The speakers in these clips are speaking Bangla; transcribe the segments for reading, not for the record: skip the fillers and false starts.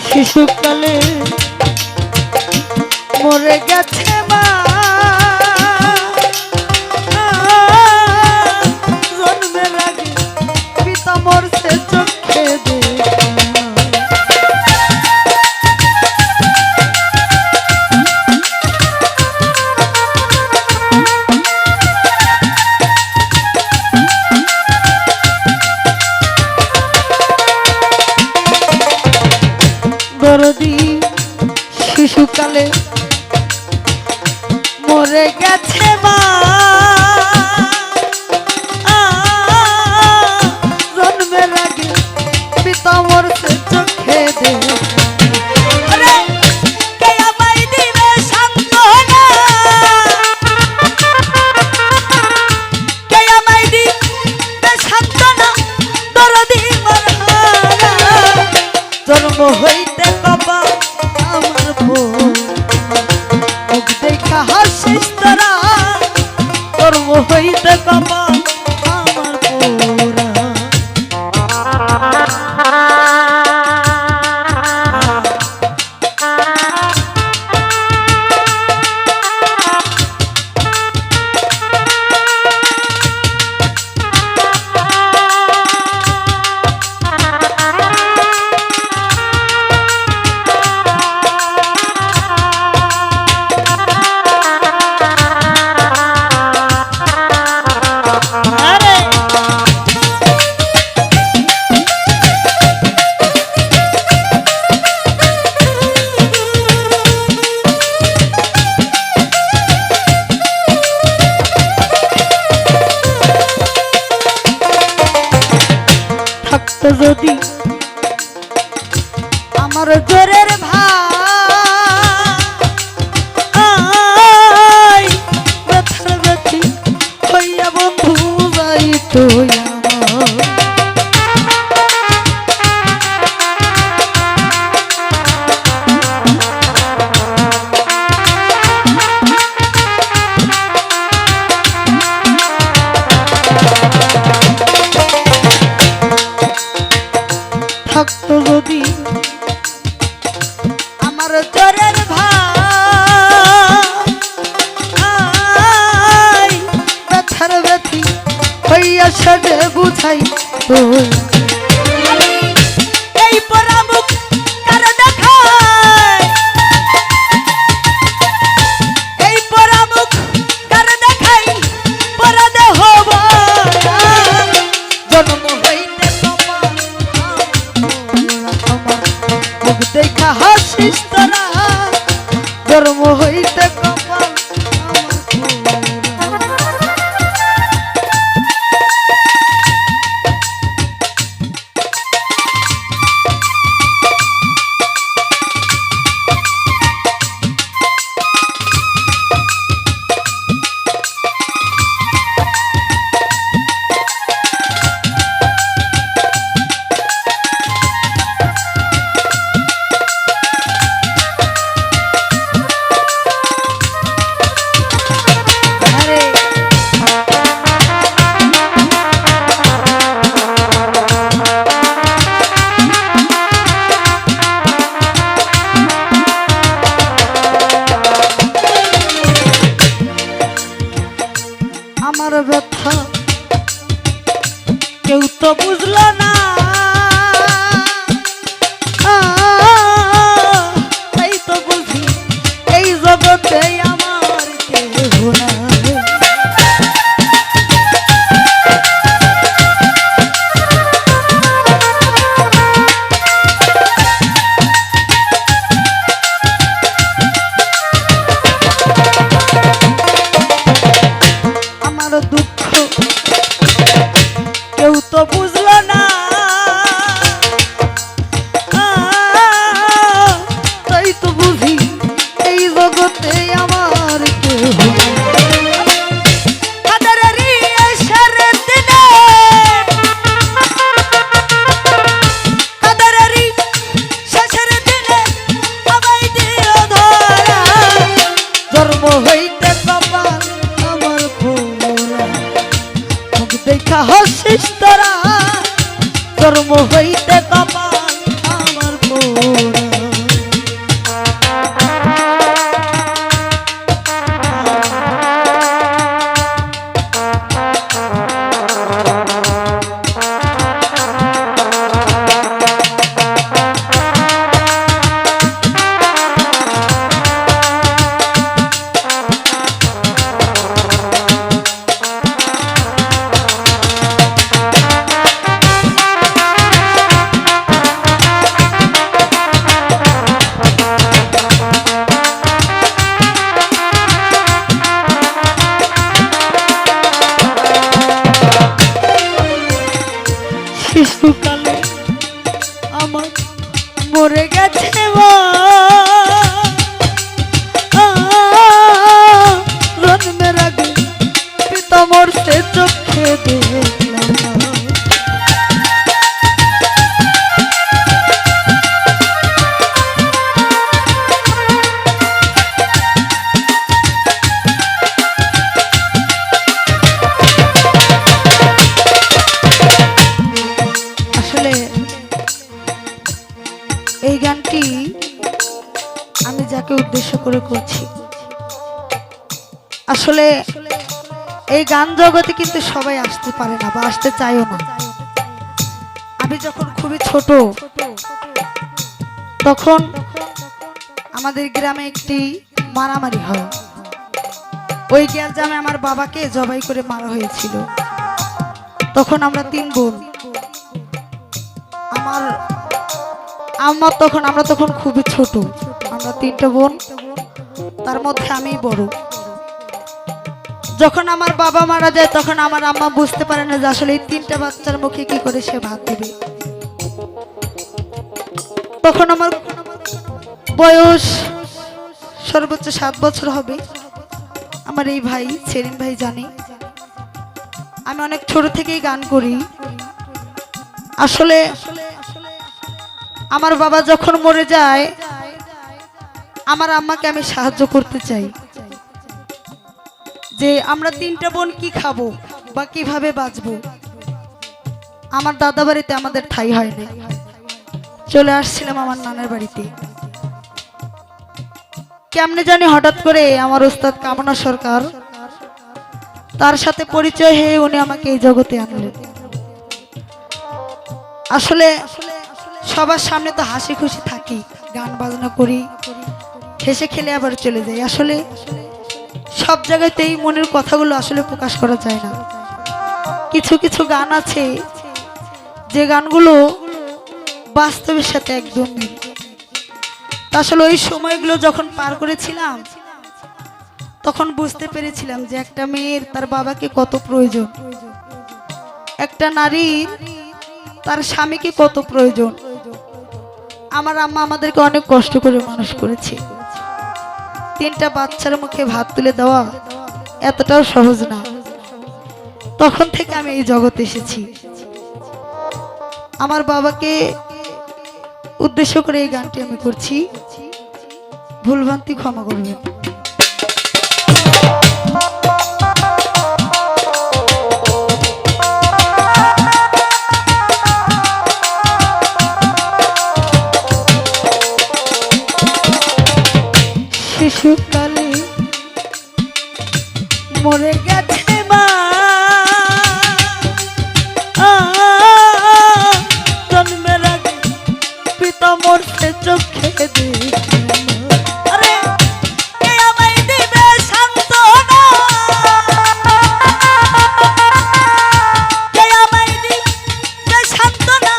শিশুকালে মরে গেছে মা, জন্মের আগে পিতা মরছে চোখে দেখা। দরদি শিশুকালে মরে গেছে মা, জন্মের আগে পিতা মরছে চোখে দেখা। জন্ম হইতে বাবা আমার মুখ দেখা হাসিস তোরা, জন্ম হইতে বাবা আমার পোরা। থাকতো যদি আমার জোরের ভাই, ব্যথার ব্যথি হইয়া বন্ধু যাইতো আমার। থাকতো যদি আমার জোরের ভাই, ব্যথার ব্যথি হইয়া সাজে বুঝাই তো এই পরামুখ কার দেখায়, এই পরামুখ কার দেখাই পরাদে হব। জন্ম হইতে মুখ দেখা হাসিস তোরা, জন্ম হইতে কপাল আমার পোরা। আমার ব্যথা কেউ তো বুঝলো না, তাই তো বলছি এই জগতে আমার কেহ না। আমার দুঃখ কেউ তো বুঝলো না, জন্মের আগে পিতা মরতে চোখে দেখলাম না। এই গানটি আমি যাকে উদ্দেশ্য করে করছি, আসলে এই গান জগতে কিন্তু সবাই আসতে পারে না বা আসতে চায়ও না। আমি যখন খুবই ছোট তখন আমাদের গ্রামে একটি মারামারি হয়। ওই গ্যালজামে আমার বাবাকে জবাই করে মারা হয়েছিল। তখন আমরা 3 বোন, আমরা তখন খুবই ছোট, আমরা 3টা বোন, তার মধ্যে আমি বড়। যখন আমার বাবা মারা যায় তখন আমার আম্মা বুঝতে পারে না যে আসলে এই 3টা বাচ্চার মুখে কি করে সে ভাত দেবে। তখন আমার বয়স সর্বোচ্চ 7 বছর হবে। আমার এই ভাই সেলিম ভাই জানে আমি অনেক ছোট থেকেই গান করি। আসলে আমার বাবা যখন মরে যায় আমার আম্মাকে আমি সাহায্য করতে চাই যে আমরা 3টা বোন কি খাবো বা কিভাবে বাঁচবো। আমার দাদা বাড়িতে আমাদের ঠাঁই হয় না, চলে আসছিলাম আমার নানার বাড়িতে। কেমনে জানি হঠাৎ করে আমার ওস্তাদ কামনা সরকার, তার সাথে পরিচয় হয়ে উনি আমাকে এই জগতে আনলেন। আসলে সবার সামনে তো হাসি খুশি থাকি, গান বাজনা করি, হেসে খেলে আবার চলে যাই। আসলে সব জায়গাতেই মনের কথাগুলো আসলে প্রকাশ করা যায় না। কিছু কিছু গান আছে যে গানগুলো বাস্তবের সাথে একদম মিল। আসলে ওই সময়গুলো যখন পার করেছিলাম তখন বুঝতে পেরেছিলাম যে একটা মেয়ের তার বাবাকে কত প্রয়োজন, একটা নারীর তার স্বামীকে কত প্রয়োজন। আমার আম্মা আমাদেরকে অনেক কষ্ট করে মানুষ করেছে। 3টা বাচ্চার মুখে ভাত তুলে দেওয়া এতটাও সহজ না। তখন থেকে আমি এই জগতে এসেছি। আমার বাবাকে উদ্দেশ্য করে এই গানটি আমি করছি, ভুলভ্রান্তি ক্ষমা করবেন। শিশুকালে মরে গেছে মা, জন্মের আগে পিতা মরতে চোখে দেখলাম। আরে কে আমায় দিবে সান্ত্বনা, কে আমায় দিবে সান্ত্বনা,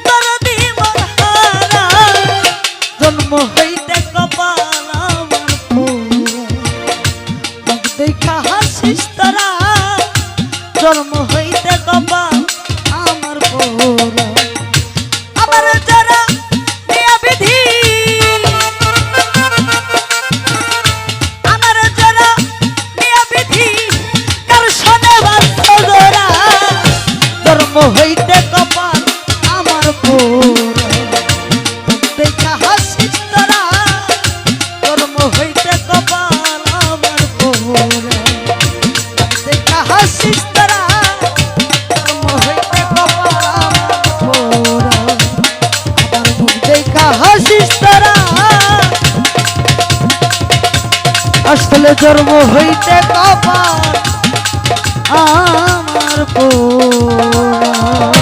দরদি মনহারা জন্ম হইতে কপাল দেখা হাসিস তোরা, জন্ম হইতে কপাল আমার পোরা। আমার যারা নিয়া বিধি, আমার যারা নিয়া বিধি কার শোনে বাধ্য গোরা, জন্ম হইতে কপাল আমার পোরা। দেখা হাসিস তোরা, জন্ম হইতে কপাল আমার পোরা। দেখা হাসিস তোরা, জন্ম হইতে কপাল আমার পোরা। আমার মুখ দেখা হাসিস তোরা, আসলে জন্ম হইতে কপাল আমার পোরা।